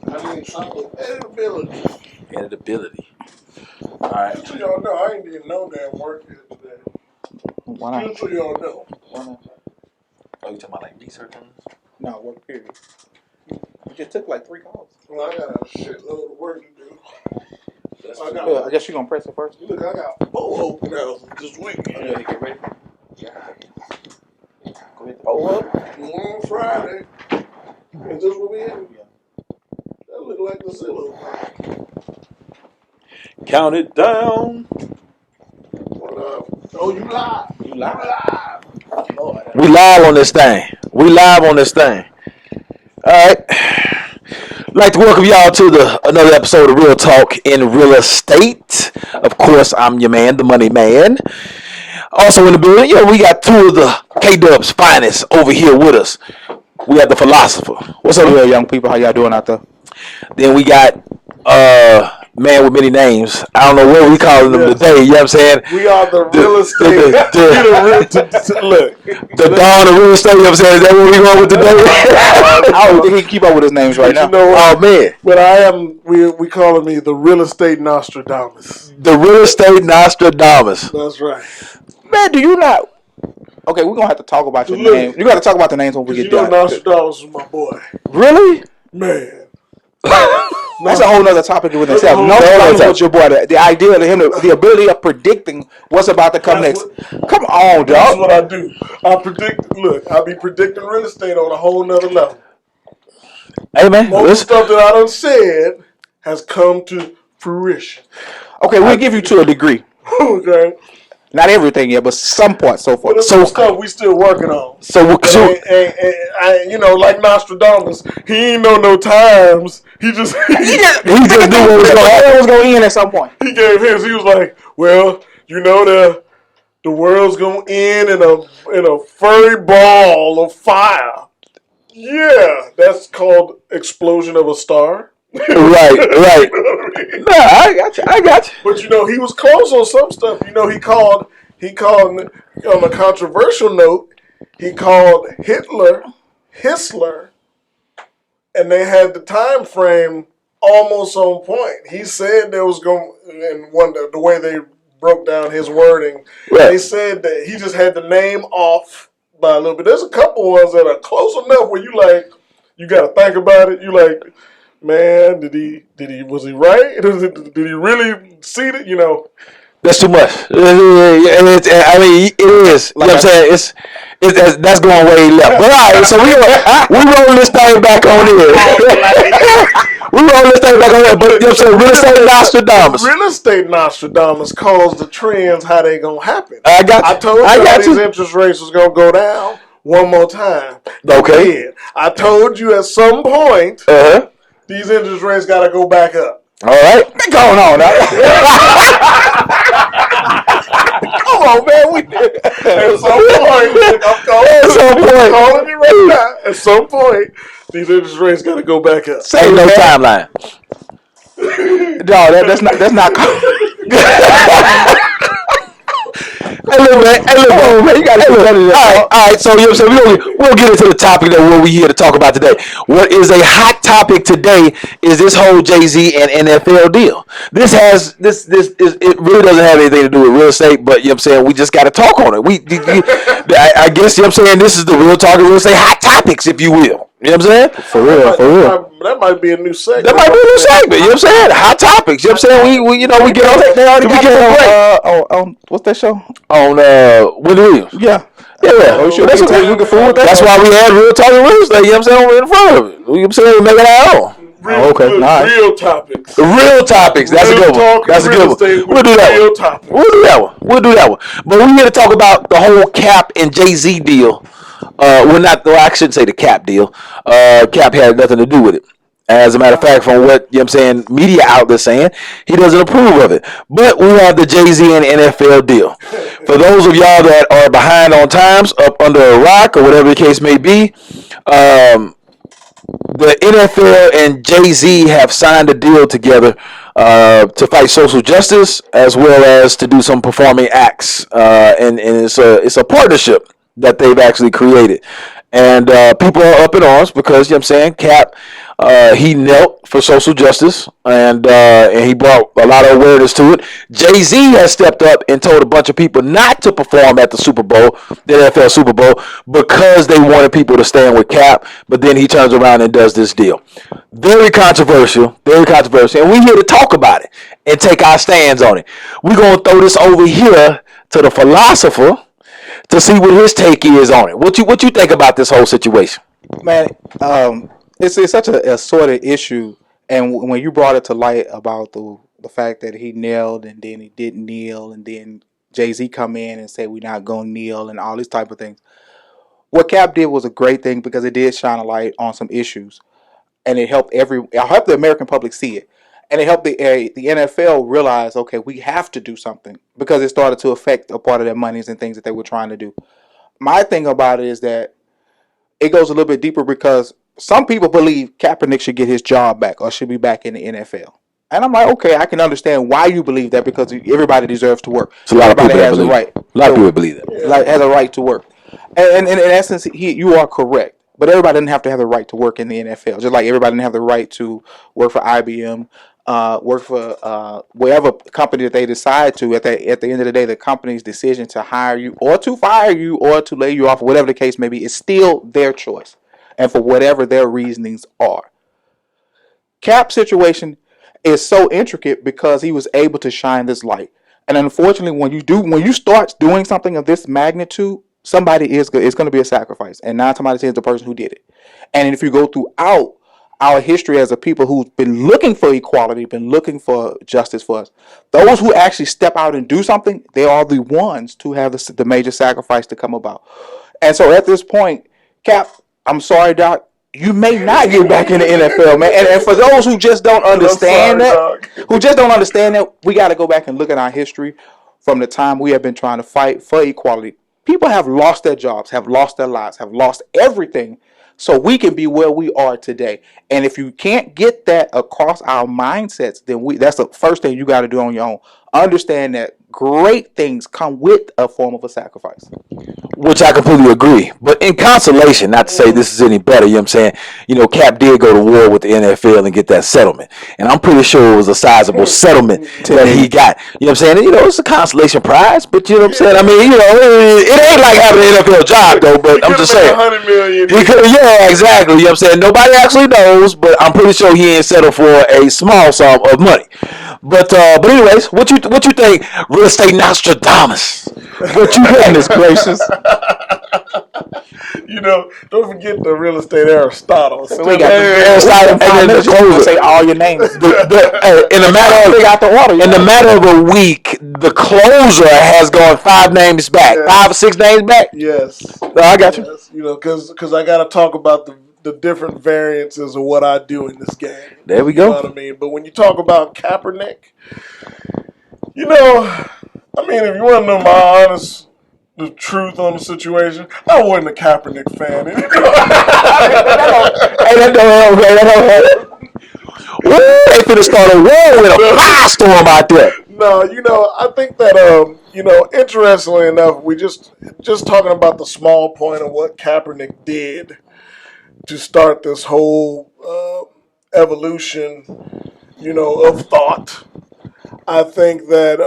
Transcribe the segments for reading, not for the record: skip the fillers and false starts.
I need something with editability. Editability. All right. Just so y'all know, I ain't even know that work here today. Why not? Just so y'all know. Why not? Oh, you talking about like research on this? No, work period. We just took like 3 calls. Well, I got a shitload of work to do. I guess you're going to press it first. Look, I got 4 open houses this weekend. Oh, yeah, get ready. Yeah. Go ahead. Oh, up. One on Friday. Is this what we had? Yeah. That look like the Zillow. Count it down. What up? Oh, you live. You live. Lord. We live on this thing. All right. I'd like to welcome y'all to another episode of Real Talk in Real Estate. Of course, I'm your man, the Money Man. Also in the building, we got 2 of the K-Dub's finest over here with us. We got the philosopher. What's up, real young people? How y'all doing out there? Then we got man with many names. I don't know what we calling them today. You know what I'm saying? We are the real estate. Look, the dawn of real estate. You know what I'm saying? Is that what we going with today? I don't think he can keep up with his names right now. You know what? Oh man! But I am. We calling me the real estate Nostradamus. The real estate Nostradamus. That's right. Man, do you not? Okay, we're gonna have to talk about your name. You got to talk about the names when we get done. Nostradamus is my boy. Really? Man. That's a whole nother topic within itself. No, with your boy, the idea of him, the ability of predicting what's about to come next. Come on, dog. That's what I do. I predict. Look, I be predicting real estate on a whole nother level. Hey man, most of the stuff that I done said has come to fruition. Okay, we'll give you to a degree. Okay. Not everything yet, but some parts so far. But some stuff we still working on. Like Nostradamus, he ain't know no times. He just knew what was going to happen. It was going to end at some point. He gave his. He was like, "Well, the world's going to end in a furry ball of fire." Yeah, that's called explosion of a star. Right. You know I mean? No, I got you. But he was close on some stuff. He called on a controversial note. He called Hitler, and they had the time frame almost on point. He said there was going, and the way they broke down his wording, They said that he just had the name off by a little bit. There's a couple ones that are close enough where you got to think about it. You like, man, was he right? Did he really see it? That's too much. It is. You know what I'm saying? That's going way left. But all right, so we roll this thing back on in. We roll this thing back on in. But you know what I'm saying? Real estate Nostradamus. Real estate Nostradamus calls the trends how they gonna happen. I got you. I told you these interest rates was gonna go down one more time. Okay. I told you at some point these interest rates gotta go back up. All right. What's going on now? Come on, man. At some point, at some point, these interest rates gotta go back up. Ain't no timeline. No, that's not. Hey, look, man. You gotta all right. So, we'll get into the topic that what we're here to talk about today. What is a hot topic today is this whole jayz and NFL deal. It really doesn't have anything to do with real estate, but we just got to talk on it. I guess this is the real talk of real estate hot topics, if you will. You know what I'm saying? For real. That might be a new segment. You know what I'm saying? Hot topics. You know what I'm saying? We get on what's that show? On Willie Williams. Yeah. Oh, sure. That's okay. We can fool with that. That's why we had real talk and real estate. You know what I'm saying? We're in front of it. You know what I'm saying? We make it our own. Real topics. Real topics. That's a good one. That's a good one. We'll do that one. But we're here to talk about the whole Cap and jayz deal. I shouldn't say the Cap deal. Cap had nothing to do with it. As a matter of fact, from what media outlets saying, he doesn't approve of it. But we have the jayz and NFL deal. For those of y'all that are behind on times, up under a rock or whatever the case may be, the NFL and jayz have signed a deal together to fight social justice as well as to do some performing acts, and it's a partnership that they've actually created. And people are up in arms because, you know what I'm saying, Cap, he knelt for social justice, and he brought a lot of awareness to it. Jay-Z has stepped up and told a bunch of people not to perform at the Super Bowl, the NFL Super Bowl, because they wanted people to stand with Cap, but then he turns around and does this deal. Very controversial, and we're here to talk about it and take our stands on it. We're going to throw this over here to the philosopher to see what his take is on it. What you think about this whole situation? Man, it's such a sordid issue, and when you brought it to light about the fact that he knelt and then he didn't kneel, and then Jay-Z come in and say we're not gonna kneel and all these type of things. What Cap did was a great thing because it did shine a light on some issues, and it helped the American public see it, and it helped the NFL realize, okay, we have to do something because it started to affect a part of their monies and things that they were trying to do. My thing about it is that it goes a little bit deeper because some people believe Kaepernick should get his job back or should be back in the NFL. And I'm like, okay, I can understand why you believe that because everybody deserves to work. So a lot everybody of people has a right. A lot of people believe that. Like has a right to work. And in essence, you are correct. But everybody didn't have to have the right to work in the NFL. Just like everybody didn't have the right to work for IBM, work for whatever company that they decide to. At the end of the day, the company's decision to hire you or to fire you or to lay you off, whatever the case may be, is still their choice. And for whatever their reasonings are. Cap's situation is so intricate because he was able to shine this light. And unfortunately, when you start doing something of this magnitude, somebody is going to be a sacrifice. And 9 times out of 10 is the person who did it. And if you go throughout our history as a people who've been looking for equality, been looking for justice for us, those who actually step out and do something, they are the ones to have the major sacrifice to come about. And so at this point, Cap, I'm sorry, Doc, you may not get back in the NFL, man. And for those who just don't understand we got to go back and look at our history from the time we have been trying to fight for equality. People have lost their jobs, have lost their lives, have lost everything so we can be where we are today. And if you can't get that across our mindsets, then that's the first thing you got to do on your own. Understand that great things come with a form of a sacrifice. Which I completely agree. But in consolation, not to say this is any better, you know what I'm saying? You know, Cap did go to war with the NFL and get that settlement. And I'm pretty sure it was a sizable settlement that he got. You know what I'm saying? And, you know, it's a consolation prize, but you know what I'm saying? I mean, you know, it ain't like having an NFL job, though, but I'm just saying. $100 million. Yeah, exactly. You know what I'm saying? Nobody actually knows, but I'm pretty sure he ain't settled for a small sum of money. But anyways, what you think, real estate Nostradamus? What you goodness gracious? You know, don't forget the real estate Aristotle. So we got Aristotle and then the closer. Say all your names. In the matter of a week, the closer has gone 5 names back, yes. 5 or 6 names back. Yes, no, I got you. Yes. You know, because I got to talk about the different variances of what I do in this game. There we go. You know what I mean? But when you talk about Kaepernick, you know, I mean, if you want to know my the truth on the situation, I wasn't a Kaepernick fan. Hey, that don't help. They finna start a war with a firestorm out there. No, you know, I think that you know, interestingly enough, we just talking about the small point of what Kaepernick did to start this whole evolution, you know, of thought. I think that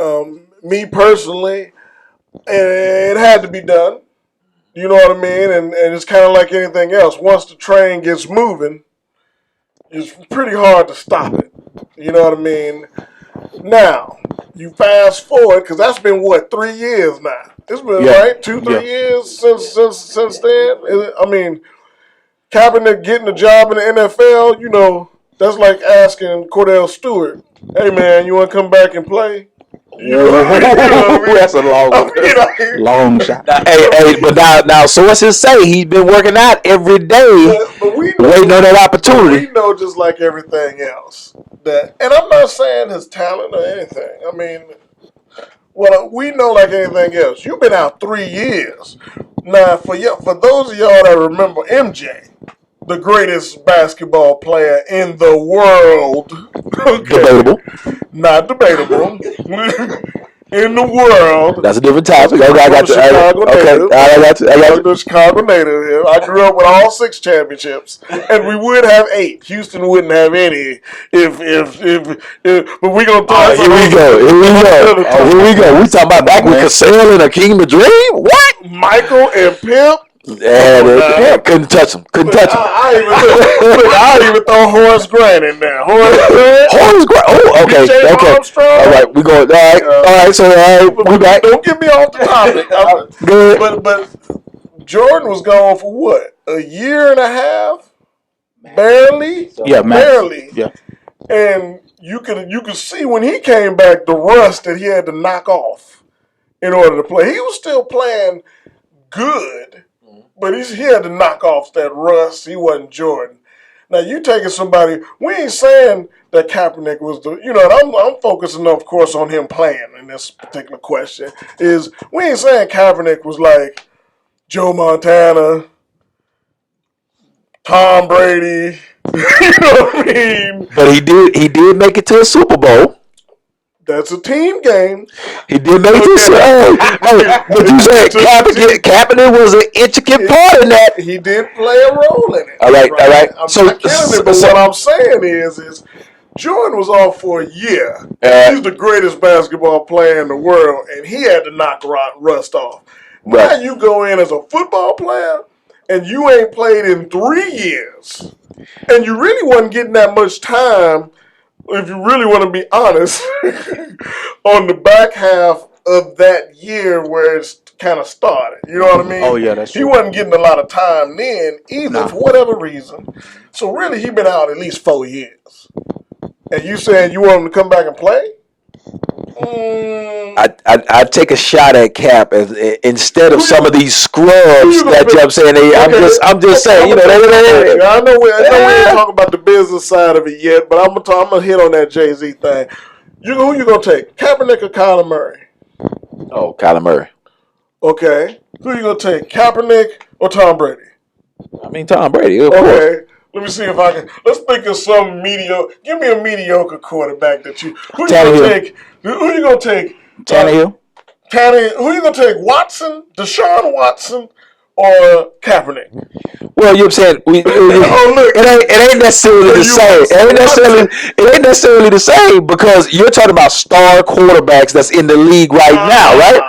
me personally, it had to be done. You know what I mean? And it's kind of like anything else. Once the train gets moving, it's pretty hard to stop it. You know what I mean? Now, you fast forward, because that's been, 3 years now? It's been, right? 2-3 years since then? I mean, Kaepernick getting a job in the NFL, you know, that's like asking Cordell Stewart, hey, man, you want to come back and play? You know what I mean? That's a long shot. But now sources say he's been working out every day, but we know, waiting on that opportunity. We know, just like everything else, that, and I'm not saying his talent or anything. I mean, well, we know, like anything else, you've been out 3 years. Now, for those of y'all that remember MJ, the greatest basketball player in the world. Okay. Debatable. Not debatable. in the world. That's a different topic. I got you. Okay, I got you. The Chicago native here. I grew up with all 6 championships, and we would have 8. Houston wouldn't have any if but we gonna talk. Here we go. We talking about back with Cassell and Akeem the Dream. What? Michael and Pimp. Yeah, couldn't touch him. I even throw Horace Grant in there. Horace Grant. Oh, okay. Armstrong. All right, we go. All right. So we back. Don't get me off the topic. Good. But Jordan was gone for what? A year and a half? Barely. Yeah, barely. Yeah. And you could see when he came back the rust that he had to knock off in order to play. He was still playing good. But he had to knock off that rust. He wasn't Jordan. Now, you taking somebody, we ain't saying that Kaepernick was I'm focusing, of course, on him playing in this particular question, we ain't saying Kaepernick was like Joe Montana, Tom Brady, you know what I mean? But he did make it to a Super Bowl. That's a team game. He did make it. But you said Kaepernick was an intricate part in that. He did play a role in it. All right. I'm not killing it, but what I'm saying is Jordan was off for a year. He's the greatest basketball player in the world, and he had to knock rust off. Right. Now you go in as a football player, and you ain't played in 3 years, and you really wasn't getting that much time. If you really want to be honest, on the back half of that year where it's kind of started. You know what I mean? Oh, yeah, that's true. He wasn't getting a lot of time then either for whatever reason. So really, he been out at least 4 years. And you saying you want him to come back and play? I'd take a shot at Cap instead of some of these scrubs that I'm saying. I'm just saying, I know we ain't talking about the business side of it yet, but I'm gonna hit on that jayz thing. Who you gonna take, Kaepernick or Kyler Murray? Oh, Kyler Murray. Okay, who you gonna take, Kaepernick or Tom Brady? I mean Tom Brady. Of course. Let me see if I can. Let's think of some mediocre. Give me a mediocre quarterback that you. Who you gonna take? Tannehill. Who you gonna take? Watson, Deshaun Watson, or Kaepernick? Well, you're saying it ain't necessarily the same. It ain't necessarily the same because you're talking about star quarterbacks that's in the league right now, right?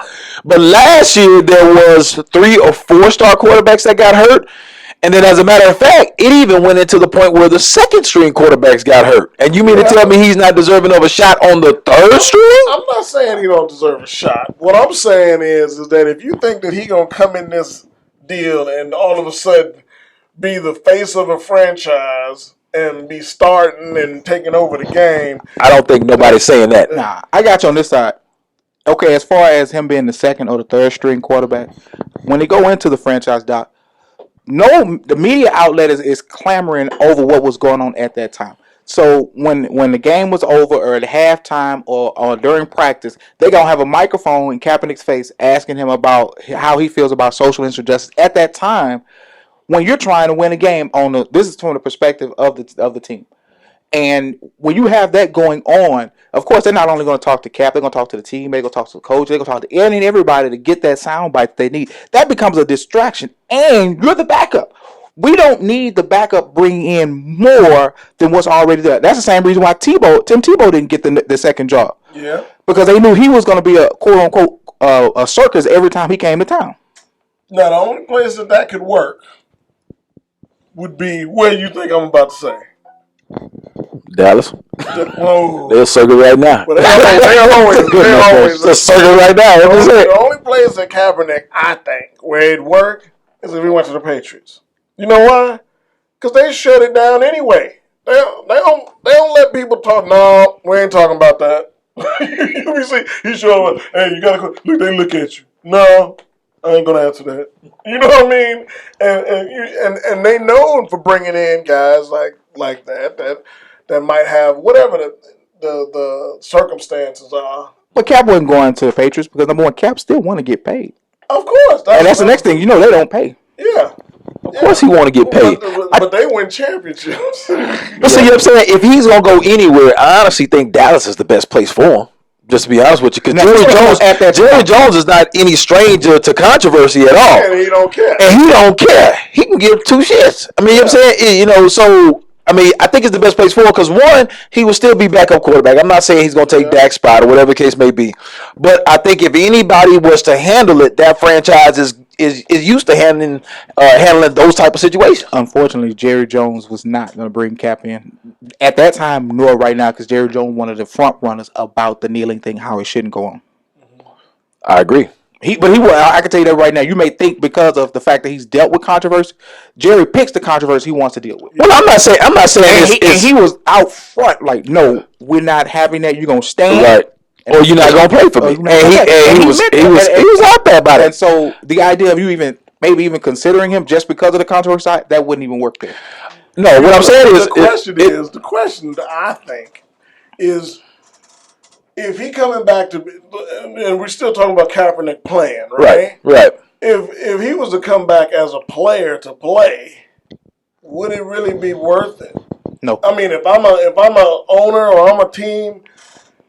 But last year there was 3 or 4 star quarterbacks that got hurt. And then, as a matter of fact, it even went into the point where the second-string quarterbacks got hurt. And you mean to tell me he's not deserving of a shot on the third string? I'm not saying he don't deserve a shot. What I'm saying is that if you think that he gonna come in this deal and all of a sudden be the face of a franchise and be starting and taking over the game, I don't think nobody's saying that. Nah, I got you on this side. Okay, as far as him being the second or the third string quarterback, when they go into the franchise, Doc, the media outlet is clamoring over what was going on at that time. So when the game was over or at halftime or during practice, they're going to have a microphone in Kaepernick's face asking him about how he feels about social injustice at that time when you're trying to win a game this is from the perspective of the team. And when you have that going on, of course, they're not only going to talk to Cap, they're going to talk to the team, they're going to talk to the coach, they're going to talk to everybody to get that soundbite they need. That becomes a distraction, and you're the backup. We don't need the backup bringing in more than what's already there. That's the same reason why Tim Tebow didn't get the second job. Yeah. Because they knew he was going to be a quote-unquote a circus every time he came to town. Now, the only place that could work would be where you think I'm about to say. Dallas. Whoa. They'll circle right now. But they always circle right now. The only place that Kaepernick, I think, where it'd work is if he went to the Patriots. You know why? Because they shut it down anyway. They don't let people talk. No, we ain't talking about that. You see, he showed up. Hey, you gotta go. Look, they look at you. No, I ain't gonna answer that. You know what I mean? And they known for bringing in guys like that might have whatever the circumstances are. But Cap wasn't going to the Patriots because number one, Cap still want to get paid. Of course, and that's the next thing. They don't pay. Yeah. Of course he want to get paid. But they win championships. But see, you know what I'm saying? If he's going to go anywhere, I honestly think Dallas is the best place for him. Just to be honest with you, because Jerry Jones is not any stranger to controversy at all. And he don't care. He can give two shits. I mean, you know what I'm saying? So, I mean, I think it's the best place for him because, one, he will still be backup quarterback. I'm not saying he's going to take Dak's spot or whatever the case may be. But I think if anybody was to handle it, that franchise is used to handling those type of situations. Unfortunately, Jerry Jones was not going to bring Cap in at that time, nor right now, because Jerry Jones one of the front runners about the kneeling thing, how it shouldn't go on. I agree. I can tell you that right now. You may think because of the fact that he's dealt with controversy, Jerry picks the controversy he wants to deal with. Well, I'm not saying. And he was out front, like, no, we're not having that. You're gonna stand, right? Or you're not gonna play for me. And he was out there about it. And so the idea of you maybe even considering him just because of the controversy side, that wouldn't even work there. No, what I'm saying is the question that I think is, if he coming back to, and we're still talking about Kaepernick playing, right? Right. If he was to come back as a player to play, would it really be worth it? No. I mean, if I'm a owner or I'm a team,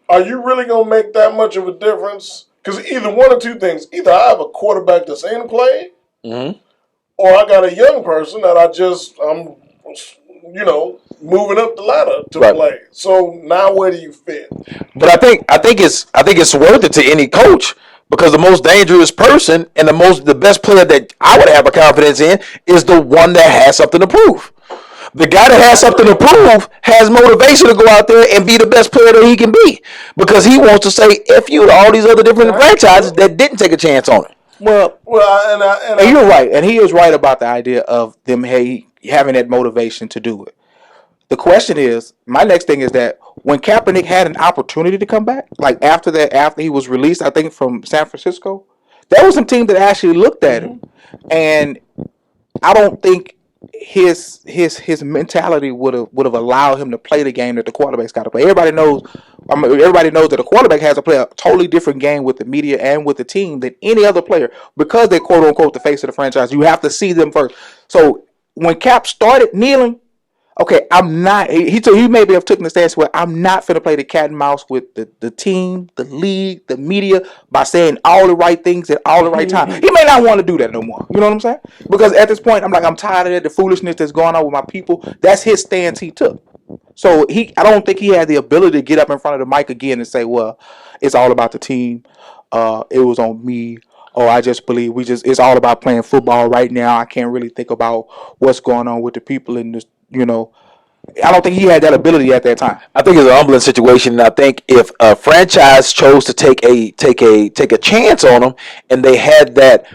are you really gonna make that much of a difference? Because either one or two things: either I have a quarterback that's in play, or I got a young person that I'm moving up the ladder to play. So now where do you fit? But I think it's worth it to any coach, because the most dangerous person and the best player that I would have a confidence in is the one that has something to prove. The guy that has something to prove has motivation to go out there and be the best player that he can be, because he wants to say F you to all these other different franchises that didn't take a chance on it. Well, and you're right, and he is right about the idea of them having that motivation to do it. The question is, my next thing is that when Kaepernick had an opportunity to come back, like after he was released, I think from San Francisco, there was some team that actually looked at him, and I don't think his mentality would have allowed him to play the game that the quarterback's got to play. Everybody knows that a quarterback has to play a totally different game with the media and with the team than any other player, because they're quote unquote the face of the franchise. You have to see them first. So when Cap started kneeling, okay, I'm not. He maybe have taken the stance where I'm not finna play the cat and mouse with the team, the league, the media by saying all the right things at all the right time. He may not want to do that no more. You know what I'm saying? Because at this point, I'm tired of it. The foolishness that's going on with my people. That's his stance he took. So I don't think he had the ability to get up in front of the mic again and say, "Well, it's all about the team. It was on me." Oh, I just believe it's all about playing football right now. I can't really think about what's going on with the people in this. I don't think he had that ability at that time. I think it's an humbling situation, and I think if a franchise chose to take a chance on him, and they had that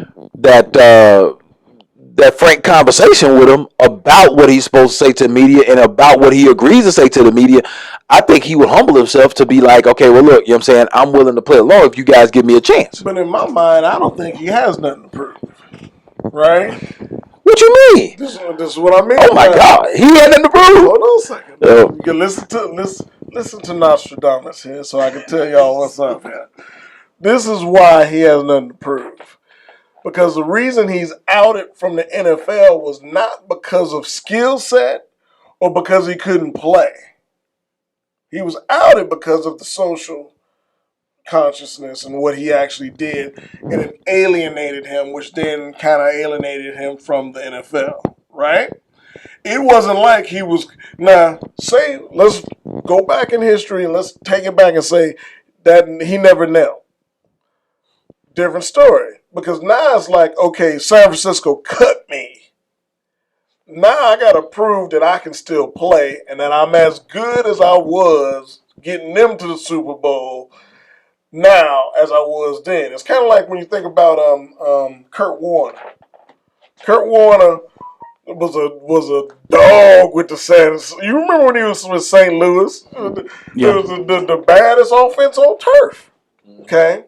frank conversation with him about what he's supposed to say to the media and about what he agrees to say to the media, I think he would humble himself to be like, okay, well, look, you know what I'm saying, I'm willing to play along if you guys give me a chance. But in my mind, I don't think he has nothing to prove, right? What you mean? This is what I mean. Oh my God, he had nothing to prove. Hold on a second. You can listen to Nostradamus here, so I can tell y'all what's up here. This is why he has nothing to prove. Because the reason he's outed from the NFL was not because of skill set or because he couldn't play. He was outed because of the social consciousness and what he actually did, and it alienated him, which then kind of alienated him from the NFL, right? It wasn't like he was, let's go back in history and let's take it back and say that he never knelt. Different story. Because now it's like, okay, San Francisco cut me. Now I got to prove that I can still play and that I'm as good as I was getting them to the Super Bowl now as I was then. It's kind of like when you think about Kurt Warner. Kurt Warner was a dog with the Saints. You remember when he was with St. Louis? Yeah. It was the baddest offense on turf. Okay?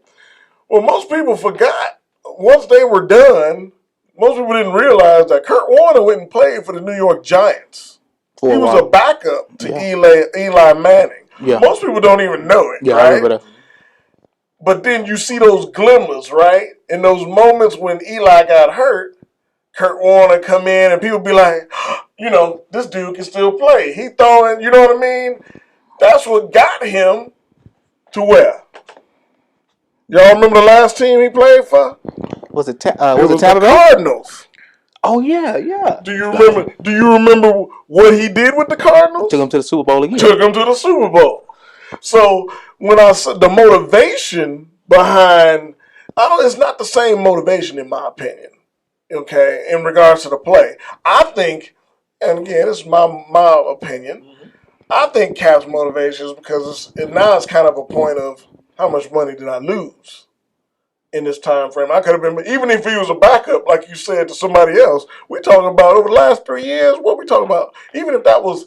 Well, most people forgot. Once they were done, most people didn't realize that Kurt Warner went and played for the New York Giants. He was a backup to Eli Manning. Yeah. Most people don't even know it, right? I remember that. But then you see those glimmers, right? In those moments when Eli got hurt, Kurt Warner come in and people be like, this dude can still play. He throwing, you know what I mean? That's what got him To where? Y'all remember the last team he played for? Was it It Tampa was the Bay? Cardinals. Oh yeah. Do you remember what he did with the Cardinals? Took him to the Super Bowl again. Took him to the Super Bowl. So when I said the motivation behind, it's not the same motivation in my opinion. Okay, in regards to the play, I think, and again, it's my opinion. I think Cap's motivation is because now it's kind of a point of how much money did I lose in this time frame. I could have been, even if he was a backup, like you said, to somebody else. We're talking about over the last 3 years. What we talking about? Even if that was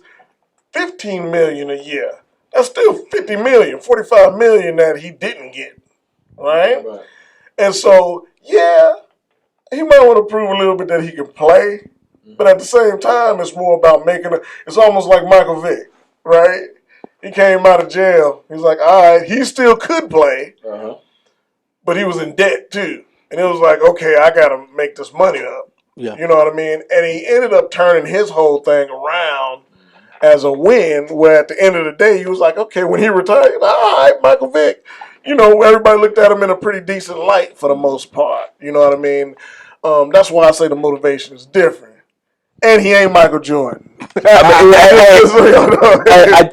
$15 million a year, that's still $50 million, $45 million that he didn't get, right? And so, yeah, he might want to prove a little bit that he can play, but at the same time, it's more about it's almost like Michael Vick, right? He came out of jail. He's like, all right, he still could play, but he was in debt too. And it was like, okay, I got to make this money up. Yeah. You know what I mean? And he ended up turning his whole thing around as a win, where at the end of the day, he was like, okay, when he retired, all right, Michael Vick. Everybody looked at him in a pretty decent light for the most part. You know what I mean? That's why I say the motivation is different. And he ain't Michael Jordan.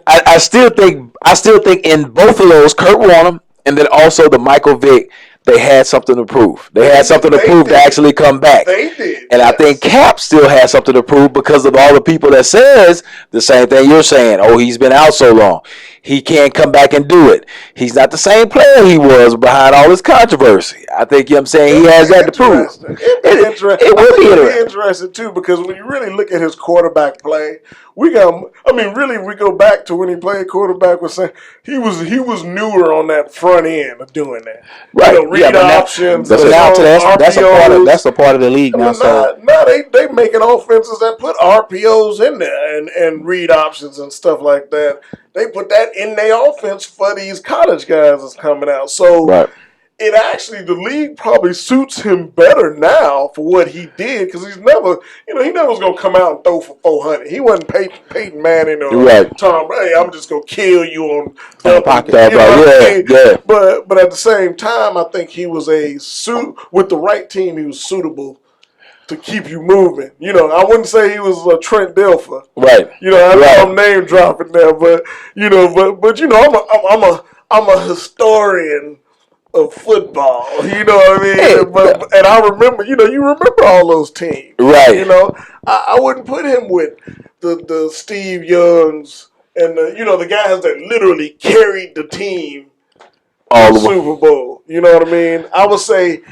I still think in both of those, Kurt Warner and then also the Michael Vick, they had something to prove. They had something to prove to actually come back. They did. And yes. I think Cap still has something to prove because of all the people that says the same thing you're saying. Oh, he's been out so long. He can't come back and do it. He's not the same player he was behind all this controversy. I think, he has that to prove. It would be interesting, too, because when you really look at his quarterback play, we go back to when he played quarterback with he was newer on that front end of doing that. Right. Read options. That's a part of the league now. They making offenses that put RPOs in there and read options and stuff like that. They put that in their offense for these college guys that's coming out. So it actually, the league probably suits him better now for what he did, because he's never, he never was going to come out and throw for 400. He wasn't Peyton Manning or Tom Brady. I'm just going to kill you on the pocket. But at the same time, I think he was with the right team, he was suitable to keep you moving. I wouldn't say he was a Trent Dilfer. Right. I'm name dropping there, but I'm a historian of football. You know what I mean? Hey, and I remember, you remember all those teams. Right. I wouldn't put him with the Steve Youngs and the guys that literally carried the team to the Super Bowl. You know what I mean? I would say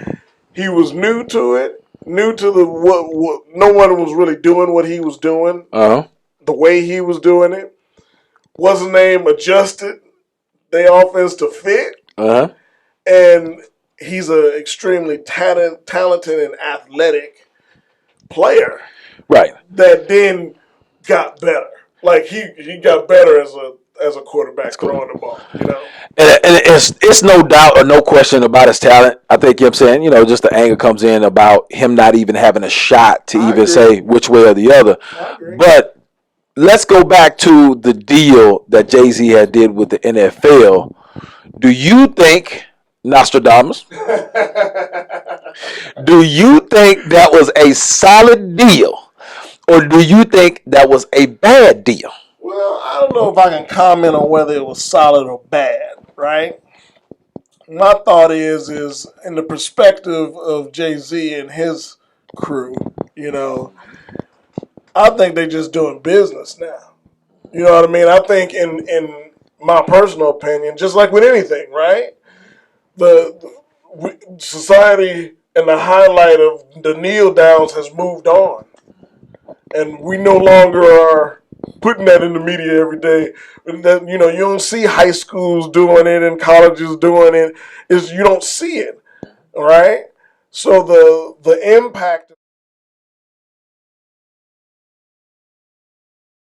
he was new to it. New to what no one was really doing what he was doing, the way he was doing it. What's his name? Adjusted their offense to fit, and he's an extremely talented and athletic player, right? That then got better. Like he got better as a quarterback throwing the ball, And it's no doubt or no question about his talent. I think I'm saying, just the anger comes in about him not even having a shot to even say which way or the other. But let's go back to the deal that Jay-Z had did with the NFL. Do you think, Nostradamus, do you think that was a solid deal, or do you think that was a bad deal? Well, I don't know if I can comment on whether it was solid or bad, right? My thought is in the perspective of Jay-Z and his crew, I think they're just doing business now. You know what I mean? I think in my personal opinion, just like with anything, right? The society and the highlight of the kneel downs has moved on. And we no longer are putting that in the media every day. That, you don't see high schools doing it and colleges doing it. You don't see it, all right? So the impact